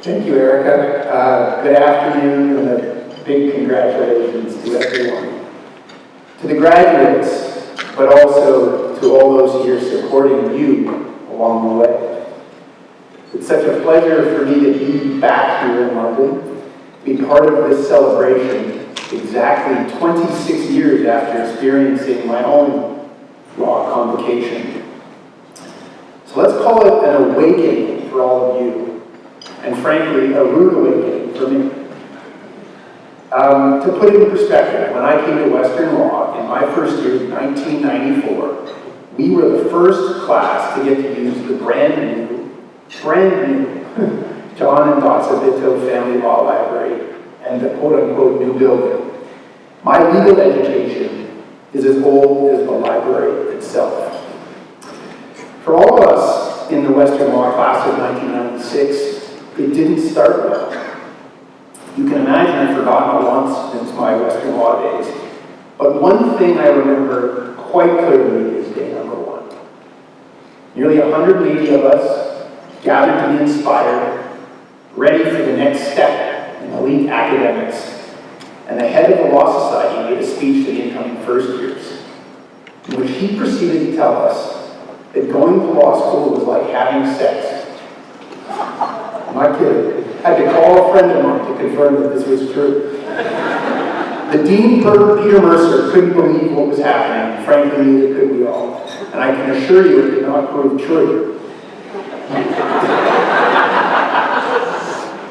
Thank you, Erica. Good afternoon, and a big congratulations to everyone. To the graduates, but also to all those here supporting you along the way. It's such a pleasure for me to be back here in London, be part of this celebration exactly 26 years after experiencing my own law convocation. So let's call it an awakening for all of you, and frankly, a rude awakening for me. To put it in perspective, when I came to Western Law in my first year in 1994, we were the first class to get to use the brand new John and Dotsa Bitto Family Law Library and the quote-unquote new building. My legal education is as old as the library itself. For all of us in the Western Law class of 1996, it didn't start well. You can imagine I've forgotten it once since my Western Law days, but one thing I remember quite clearly is day number one. Nearly 180 of us gathered to be inspired, ready for the next step in elite academics, and the head of the Law Society made a speech to the incoming first years, in which he proceeded to tell us that going to law school was like having sex. I'm not kidding. I had to call a friend of mine to confirm that this was true. The Dean, Peter Mercer, couldn't believe what was happening. Frankly, neither could we all. And I can assure you it did not prove true.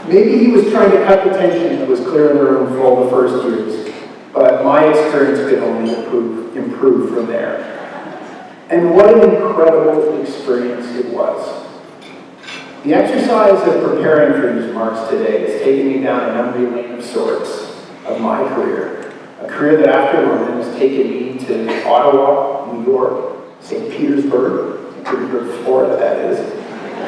Maybe he was trying to cut the tension that was clear in the room for all the first years, but my experience could only improve from there. And what an incredible experience it was. The exercise of preparing for these remarks today has taken me down a memory lane of sorts of my career. A career that after London has taken me to Ottawa, New York, St. Petersburg, Florida that is,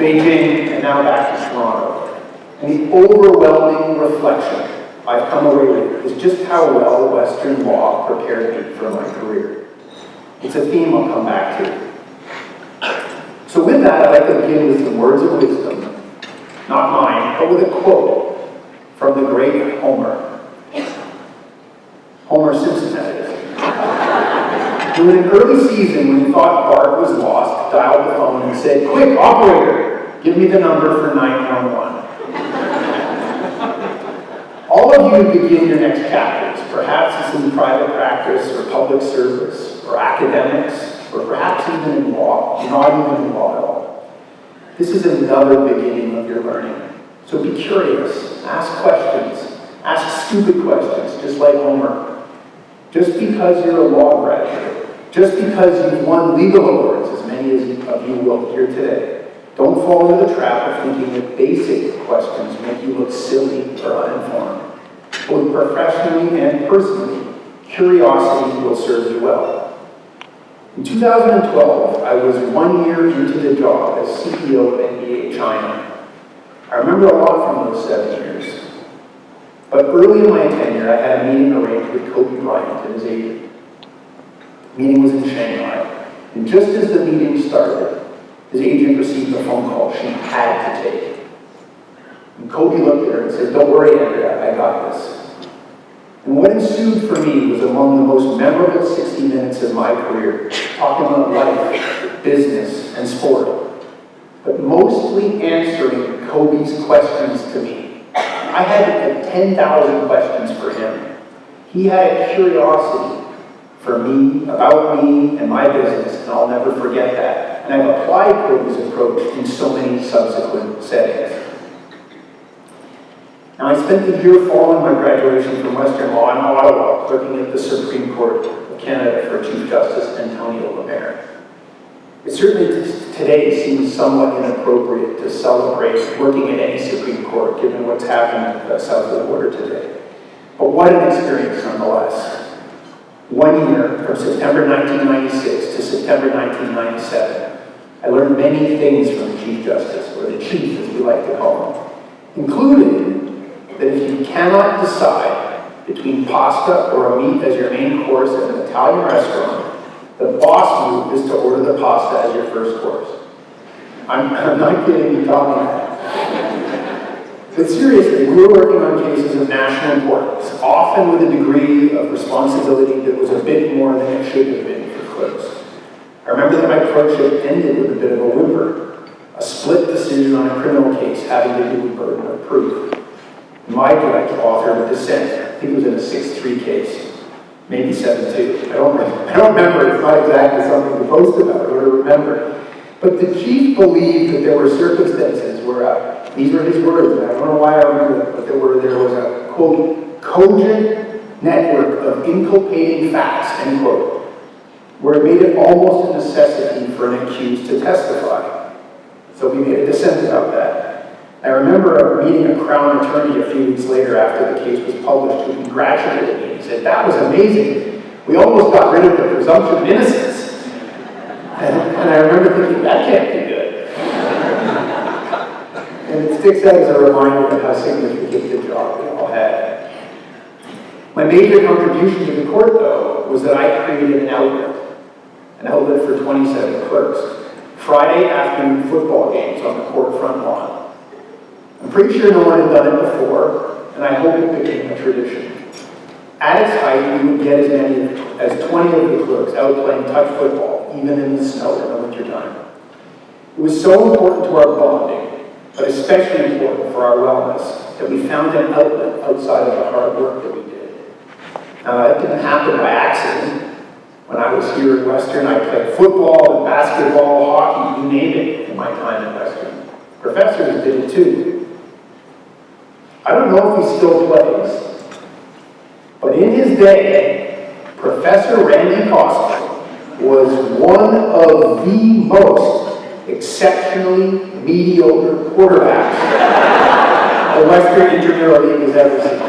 Beijing, and now back to Toronto. And the overwhelming reflection I've come away with is just how well Western law prepared me for my career. It's a theme I'll come back to. So with that, I'd like to begin with some words of wisdom, not mine, but with a quote from the great Homer. Homer Simpson, that is. Who in an early season, when he thought Bart was lost, dialed the phone and said, "Quick, operator, give me the number for 911. All of you who begin your next chapters, perhaps it's in private practice or public service or academics, or perhaps even in law, not even in law at all. This is another beginning of your learning. So be curious, ask questions, ask stupid questions, just like Homer. Just because you're a law graduate, just because you've won legal awards, as many of you will here today, don't fall into the trap of thinking that basic questions make you look silly or uninformed. Both professionally and personally, curiosity will serve you well. In 2012, I was 1 year into the job as CEO of NBA China. I remember a lot from those 7 years. But early in my tenure, I had a meeting arranged with Kobe Bryant and his agent. The meeting was in Shanghai. And just as the meeting started, his agent received a phone call she had to take. And Kobe looked at her and said, "Don't worry, Andrea, I got this." And what ensued for me was among the most memorable 60 minutes of my career, talking about life, business, and sport, but mostly answering Kobe's questions to me. I had 10,000 questions for him. He had a curiosity for me, about me, and my business, and I'll never forget that. And I've applied Kobe's approach in so many subsequent settings. Now, I spent the year following my graduation from Western Law in Ottawa, clerking at the Supreme Court of Canada for Chief Justice Antonio Lemaire. It certainly today seems somewhat inappropriate to celebrate working at any Supreme Court, given what's happened south of the border today. But what an experience nonetheless. 1 year, from September 1996 to September 1997, I learned many things from the Chief Justice, or the Chief as we like to call him, including that if you cannot decide between pasta or a meat as your main course at an Italian restaurant, the boss move is to order the pasta as your first course. I'm not kidding you talking about. But seriously, we were working on cases of national importance, often with a degree of responsibility that was a bit more than it should have been for clerks. I remember that my clerkship ended with a bit of a whimper, a split decision on a criminal case having to do with burden of proof. My judge authored a dissent. I think it was in a 6-3 case, maybe 7-2. I don't remember. It's not exactly something to boast about or to remember. But the chief believed that there were circumstances where, these were his words, and I don't know why I remember it, but there was a, quote, cogent network of inculpating facts, end quote, where it made it almost a necessity for an accused to testify. So we made a dissent about that. I remember meeting a Crown attorney a few weeks later after the case was published who congratulated me. He said, "That was amazing. We almost got rid of the presumption of innocence." And I remember thinking, that can't be good. And it sticks out as a reminder of how significant the job we all had. My major contribution to the court, though, was that I created an outlet for 27 clerks. Friday afternoon football games on the court front lawn. I'm pretty sure no one had done it before, and I hope it became a tradition. At its height, we would get as many as 20 of the clerks out playing touch football, even in the snow in the wintertime. It was so important to our bonding, but especially important for our wellness, that we found an outlet outside of the hard work that we did. Now, that didn't happen by accident. When I was here in Western, I played football and basketball, hockey, you name it, in my time in Western. Professors did it too. I don't know if he still plays, but in his day, Professor Randy Costa was one of the most exceptionally mediocre quarterbacks the Western Intramural League has ever seen.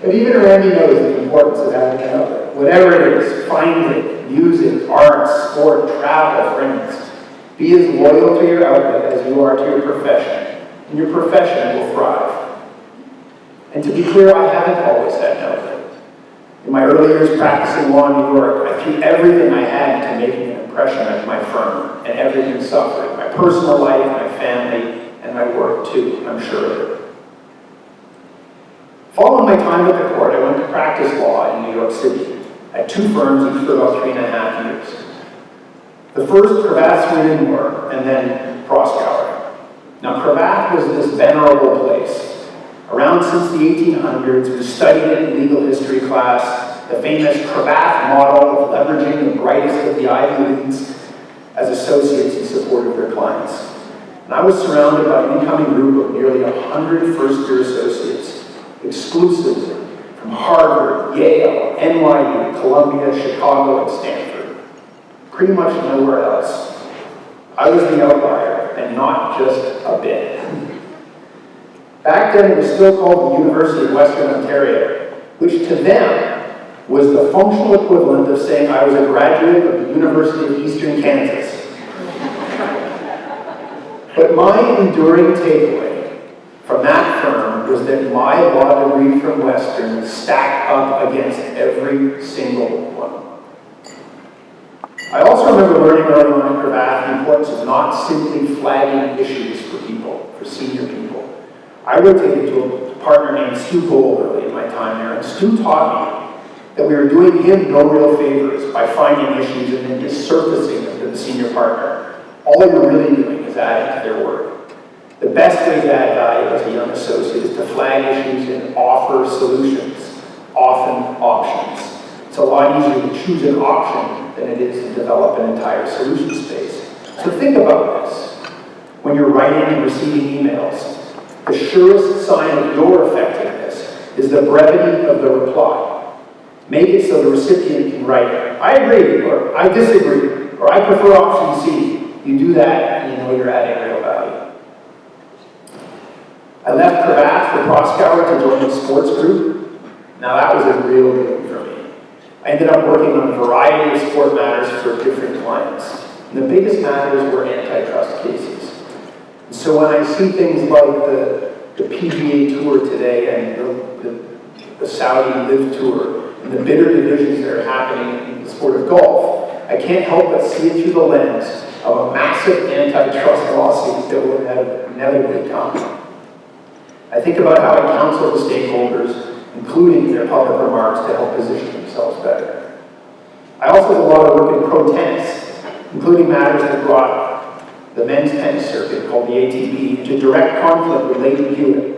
But even Randy knows the importance of having an outlet. Whatever it is, find it, music, art, sport, travel, friends. Be as loyal to your outlet as you are to your profession, and your profession will thrive. And to be clear, I haven't always had an outlet. In my early years practicing law in New York, I threw everything I had into making an impression at my firm, and everything suffered. My personal life, my family, and my work too, I'm sure of it. Following my time at the court, I went to practice law in New York City at 2 firms, each for about 3.5 years. The first, Cravath, Sweeney & Moore, and then Proskauer. Now, Cravath was this venerable place. Around since the 1800s, we studied it in legal history class, the famous Cravath model of leveraging the brightest of the Ivy Leagues as associates in support of their clients. And I was surrounded by an incoming group of nearly 100 first-year associates, exclusively from Harvard, Yale, NYU, Columbia, Chicago, and Stanford. Pretty much nowhere else. I was the outlier, and not just a bit. Back then, it was still called the University of Western Ontario, which to them was the functional equivalent of saying I was a graduate of the University of Eastern Kansas. But my enduring takeaway from that firm was that my law degree from Western stacked up against every single one. I also remember learning early on in Cravath the importance of not simply flagging issues for people, for senior people. I rotated to a partner named Stu Gold early in my time there, and Stu taught me that we were doing him no real favors by finding issues and then just surfacing them to the senior partner. All you're really doing is adding to their work. The best way to add value as a young associate is to flag issues and offer solutions, often options. It's a lot easier to choose an option than it is to develop an entire solution space. So think about this. When you're writing and receiving emails, the surest sign of your effectiveness is the brevity of the reply. Make it so the recipient can write, I agree, or I disagree, or I prefer option C. You do that, and you know you're adding real value. I left Cravath for Proskauer to join the sports group. Now that was a real deal for me. I ended up working on a variety of sport matters for different clients. And the biggest matters were antitrust cases. And so when I see things like the PGA Tour today and the Saudi Live Tour and the bitter divisions that are happening in the sport of golf, I can't help but see it through the lens of a massive antitrust lawsuit that will inevitably inevitably come. I think about how I counsel the stakeholders, including their public remarks, to help position themselves better. I also do a lot of work in pro tennis, including matters that brought the men's tennis circuit, called the ATP, into direct conflict with Leighton Hewitt,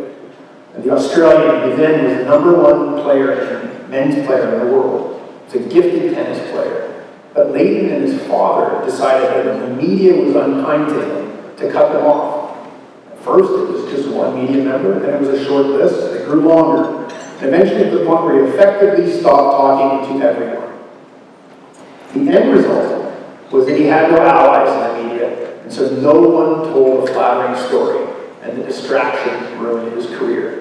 the Australian, who then was the #1 player and men's player in the world. He's a gifted tennis player. But Leighton and his father decided that the media was unkind to him to cut them off. At first, it was just one media member, then it was a short list, it grew longer. And eventually, to the point where he effectively stopped talking to everyone. The end result was that he had no allies in the media, and so no one told a flattering story, and the distraction ruined his career.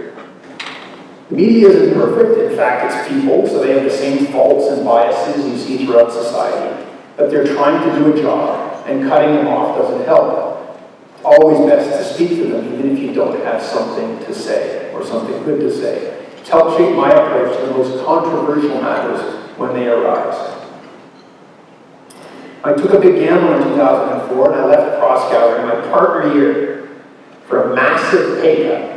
The media isn't perfect. In fact, it's people, so they have the same faults and biases you see throughout society. But they're trying to do a job, and cutting them off doesn't help. It's always best to speak to them, even if you don't have something to say, or something good to say. It's helped shape my approach to the most controversial matters when they arise. I took a big gamble in 2004, and I left Proskauer in my partner year for a massive pay cut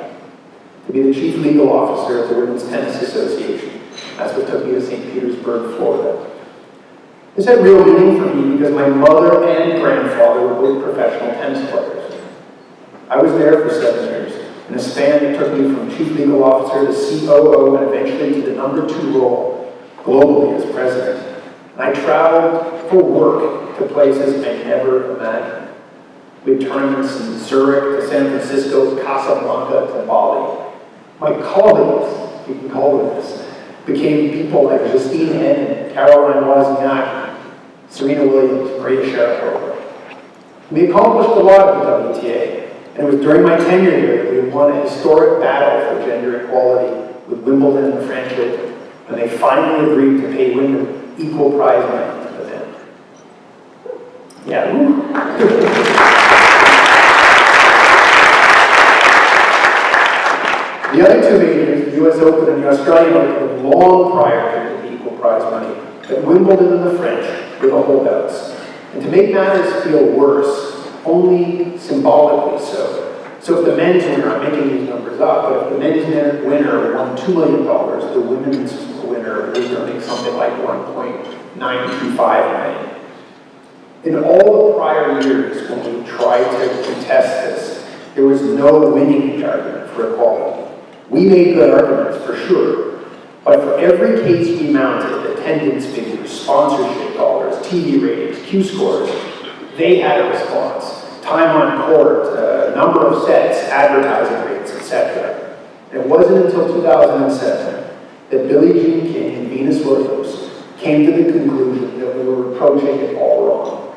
to be the chief legal officer of the Women's Tennis Association. That's what took me to St. Petersburg, Florida. This had real meaning for me because my mother and grandfather were both professional tennis players. I was there for 7 years, in a span that took me from chief legal officer to COO and eventually to the #2 role globally as president. And I traveled for work to places I never imagined. We had tournaments in Zurich to San Francisco, Casablanca to Bali. My colleagues, you can call them this, became people like Justine Hen, Caroline Wozniacki, Serena Williams, Maria Sharapova. We accomplished a lot at the WTA, and it was during my tenure here that we won a historic battle for gender equality with Wimbledon and the French Open, and they finally agreed to pay women equal prize money at the event. Yeah, woo. The other two majors, the US Open and the Australian Open, were long prior to the equal prize money, but Wimbledon and the French were the holdouts. And to make matters feel worse, only symbolically so. So if the men's winner, I'm making these numbers up, but if the men's winner won $2 million, the women's winner was earning something like $1.925 million. In all the prior years when we tried to contest this, there was no winning argument for equality. We made good arguments, for sure, but for every case we mounted, attendance figures, sponsorship dollars, TV ratings, Q scores, they had a response. Time on court, number of sets, advertising rates, etc. And it wasn't until 2007 that Billie Jean King and Venus Williams came to the conclusion that we were approaching it all wrong.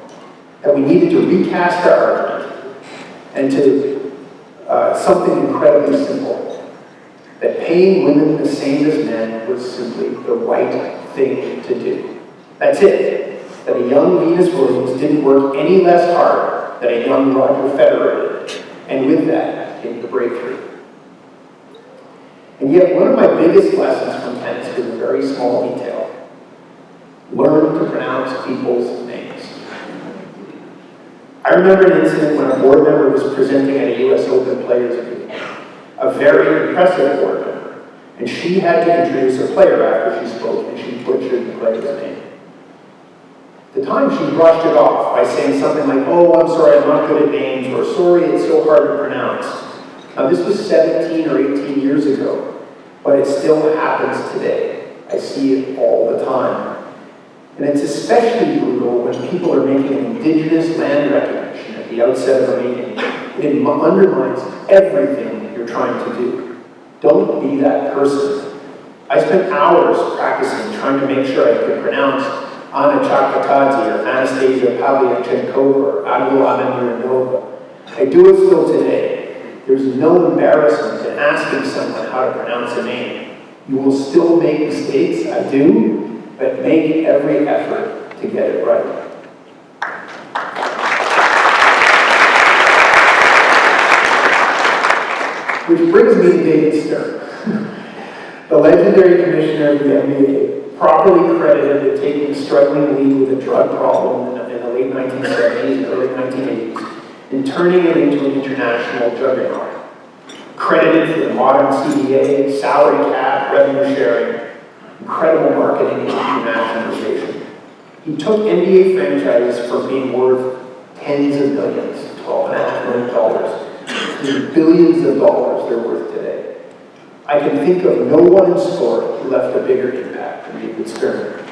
That we needed to recast our argument and to something incredibly simple. That paying women the same as men was simply the right thing to do. That's it. That a young Venus Williams didn't work any less hard than a young Roger Federer did. And with that came the breakthrough. And yet one of my biggest lessons from tennis was a very small detail. Learn to pronounce people's names. I remember an incident when a board member was presenting at a US Open Players Meeting. A very impressive board member. And she had to introduce a player after she spoke, and she butchered the player's name. At the time, she brushed it off by saying something like, "Oh, I'm sorry, I'm not good at names," or "Sorry, it's so hard to pronounce." Now, this was 17 or 18 years ago, but it still happens today. I see it all the time. And it's especially brutal when people are making an indigenous land recognition at the outset of a meeting. It undermines everything you're trying to do. Don't be that person. I spent hours practicing, trying to make sure I could pronounce Anna Chakatati or Anastasia Pavlyuchenkova or Agula Amenuranova. I do it still today. There's no embarrassment in asking someone how to pronounce a name. You will still make mistakes, I do, but make every effort to get it right. Which brings me to David Stern, the legendary commissioner of the NBA, properly credited with taking a struggling league with a drug problem in the late 1970s and early 1980s, and turning it into an international juggernaut, credited for the modern CBA, salary cap, revenue sharing, incredible marketing, and internationalization. He took NBA franchises from being worth tens of millions, $12.5 million, to billions of dollars they're worth today. I can think of no one in sport who left a bigger impact than David Stern.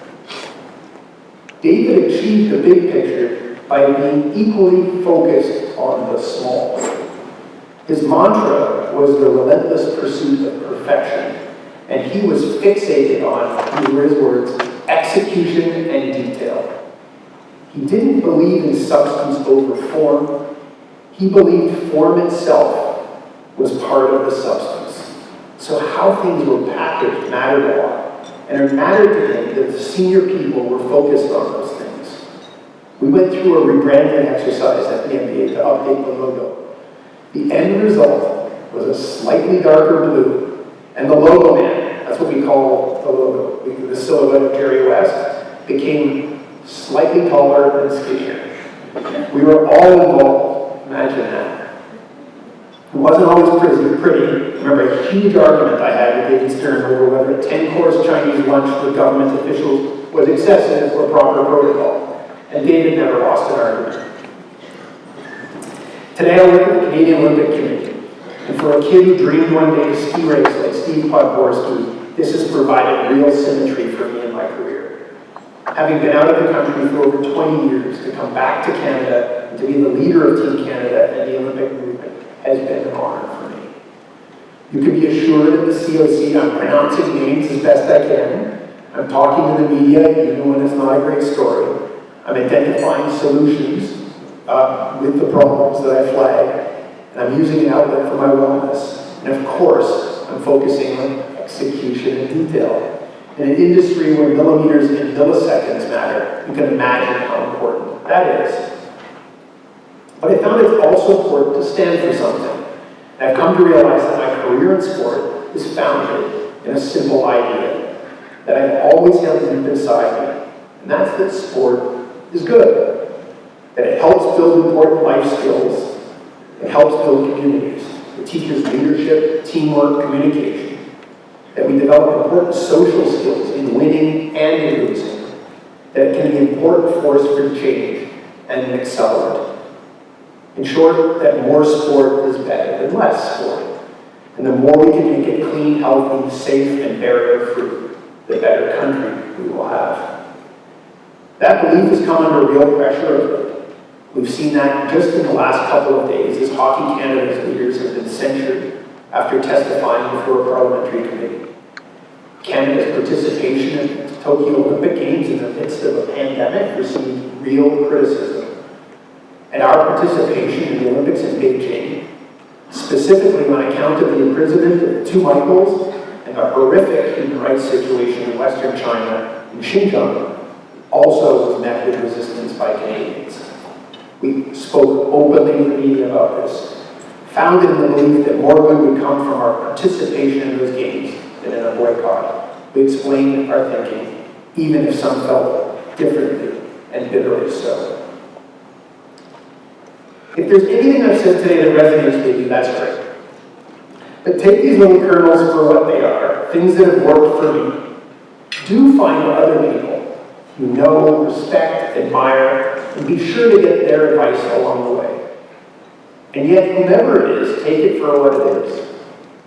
David achieved the big picture by being equally focused on the small. His mantra was the relentless pursuit of perfection, and he was fixated on, these were his words, execution and detail. He didn't believe in substance over form. He believed form itself was part of the substance. So how things were packaged mattered a lot, and it mattered to him that the senior people were focused on those things. We went through a rebranding exercise at the NBA to update the logo. The end result was a slightly darker blue, and the logo man, that's what we call the logo, the silhouette of Jerry West, became slightly taller and skinnier. We were all involved, imagine that. It wasn't always pretty. Remember a huge argument I had with David Stern over whether a 10-course Chinese lunch with government officials was excessive or proper protocol. And David never lost an argument. Today I work at the Canadian Olympic Committee. And for a kid who dreamed one day to ski race like Steve Podgorski, this has provided real symmetry for me in my career. Having been out of the country for over 20 years, to come back to Canada and to be the leader of Team Canada and the Olympic movement has been an honor for me. You can be assured at the COC I'm pronouncing names as best I can. I'm talking to the media even when it's not a great story. I'm identifying solutions with the problems that I flag, and I'm using an outlet for my wellness. And of course, I'm focusing on execution and detail. In an industry where millimeters and milliseconds matter, you can imagine how important that is. But I found it also important to stand for something. And I've come to realize that my career in sport is founded in a simple idea that I've always held deep inside me, and that's that sport is good, that it helps build important life skills, it helps build communities, it teaches leadership, teamwork, communication, that we develop important social skills in winning and in losing, that it can be an important force for change and an accelerant. In short, that more sport is better than less sport. And the more we can make it clean, healthy, safe, and barrier-free, the better country we will have. That belief has come under real pressure of late. We've seen that just in the last couple of days as Hockey Canada's leaders have been censured after testifying before a parliamentary committee. Canada's participation in the Tokyo Olympic Games in the midst of a pandemic received real criticism. And our participation in the Olympics in Beijing, specifically on account of the imprisonment of the two Michaels and the horrific human rights situation in Western China and Xinjiang, also was met with resistance by Canadians. We spoke openly to the media about this, founded in the belief that more good would come from our participation in those games than in a boycott. We explained our thinking, even if some felt differently and bitterly so. If there's anything I've said today that resonates with you, that's great. But take these little kernels for what they are, things that have worked for me. Do find other people you know, respect, admire, and be sure to get their advice along the way. And yet, whomever it is, take it for what it is.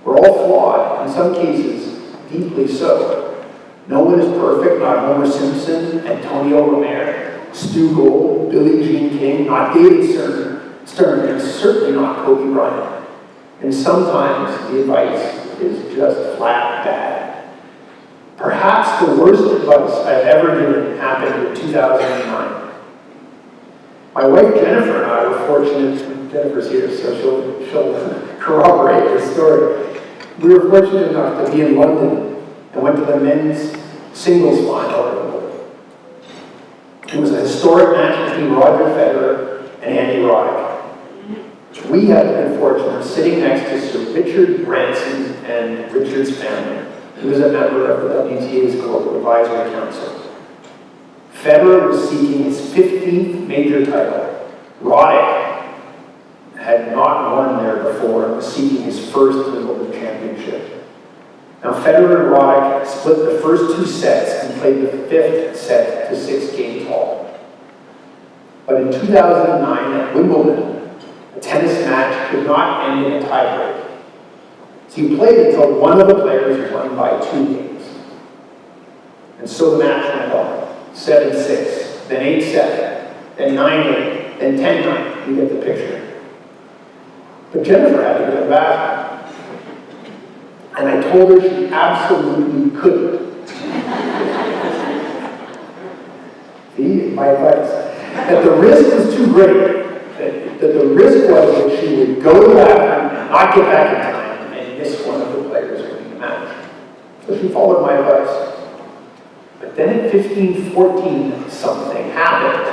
We're all flawed, in some cases, deeply so. No one is perfect, not Homer Simpson, Antonio Romero, Stu Gold, Billie Jean King, not David Stern, and certainly not Kobe Bryant. And sometimes the advice is just flat bad. Perhaps the worst advice I've ever given happened in 2009. My wife Jennifer and I were fortunate, Jennifer's here, so she'll corroborate this story. We were fortunate enough to be in London and went to the men's singles final of the world. It was a historic match between Roger Federer and Andy Roddick. We had the good fortune of sitting next to Sir Richard Branson and Richard's family, who was a member of the WTA's Global Advisory Council. Federer was seeking his 15th major title. Roddick before and was seeking his first Wimbledon championship. Now, Federer and Roddick split the first 2 sets and played the 5th set to 6 games all. But in 2009 at Wimbledon, a tennis match could not end in a tiebreak. So you played until one of the players won by 2 games. And so the match went on. 7-6, then 8-7, then 9-8, then 10-9. You get the picture. But Jennifer had to go to the bathroom. And I told her she absolutely couldn't. See, my advice. That the risk was too great. That the risk was that she would go to the bathroom and not get back in time and miss one of the players winning the match. So she followed my advice. But then at 15-14, something happened.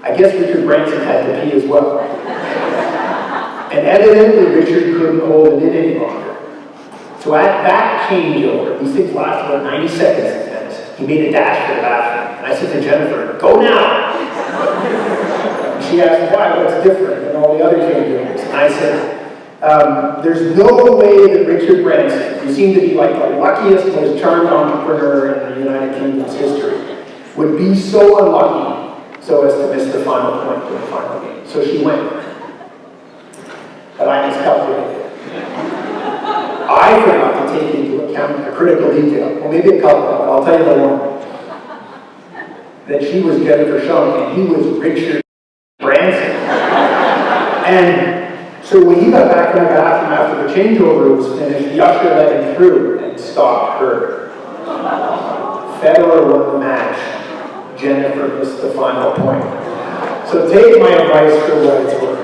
I guess Richard Branson had to pee as well. And evidently Richard couldn't hold it in any longer. So at that changeover, these things last about 90 seconds in tennis, he made a dash for the bathroom. And I said to Jennifer, "Go now!" And she asked why, what's different than all the other changeovers? And I said, there's no way that Richard Branson, who seemed to be like the luckiest, most charmed entrepreneur in the United Kingdom's history, would be so unlucky so as to miss the final point of the final game. So she went. But I miscalculated. I forgot to take into account a critical detail, well maybe a couple, but I'll tell you the one. That she was Jennifer Schunk and he was Richard Branson. And so when he got back from the bathroom after the changeover was finished, the usher let him through and stopped her. Federer won the match. Jennifer missed the final point. So take my advice for what it's worth.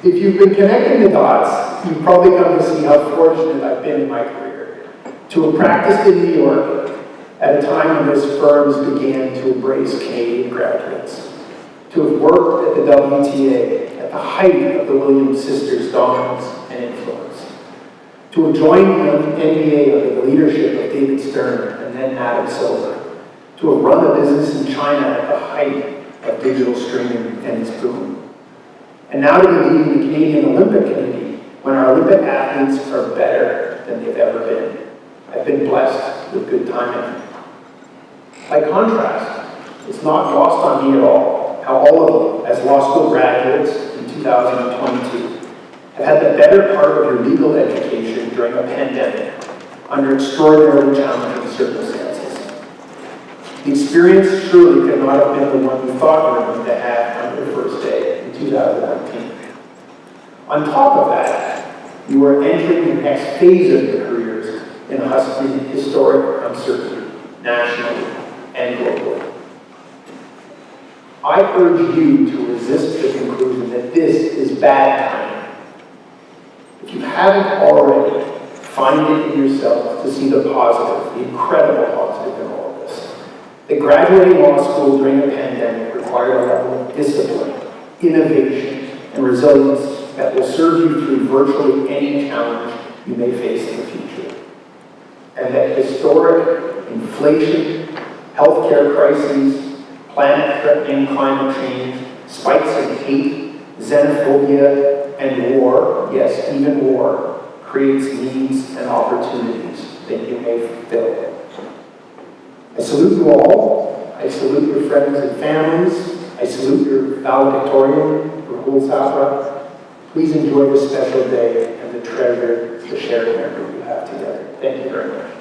If you've been connecting the dots, you've probably come to see how fortunate I've been in my career. To have practiced in New York at a time when those firms began to embrace Canadian graduates. To have worked at the WTA at the height of the Williams sisters' dominance and influence. To have joined the NBA under the leadership of David Stern and then Adam Silver. To have run a business in China at the height of digital streaming and its boom. And now to be leading the Canadian Olympic Committee when our Olympic athletes are better than they've ever been. I've been blessed with good timing. By contrast, it's not lost on me at all how all of you, as law school graduates in 2022, have had the better part of your legal education during a pandemic under extraordinarily challenging circumstances. The experience surely could not have been the one you thought you were going to have on your first day in 2019. On top of that, you are entering the next phase of your careers in hustling historic uncertainty, nationally and globally. I urge you to resist the conclusion that this is bad timing. If you haven't already, find it in yourself to see the positive, the incredible positive in all of this. The graduating law school during a pandemic required a level of discipline, innovation, and resilience that will serve you through virtually any challenge you may face in the future. And that historic inflation, healthcare crises, planet-threatening climate change, spikes in hate, xenophobia, and war, yes, even war, creates needs and opportunities that you may fulfill. I salute you all. I salute your friends and families. I salute your valedictorian, Rahul Sabra. Please enjoy this special day and the treasure, the shared memory you have together. Thank you very much.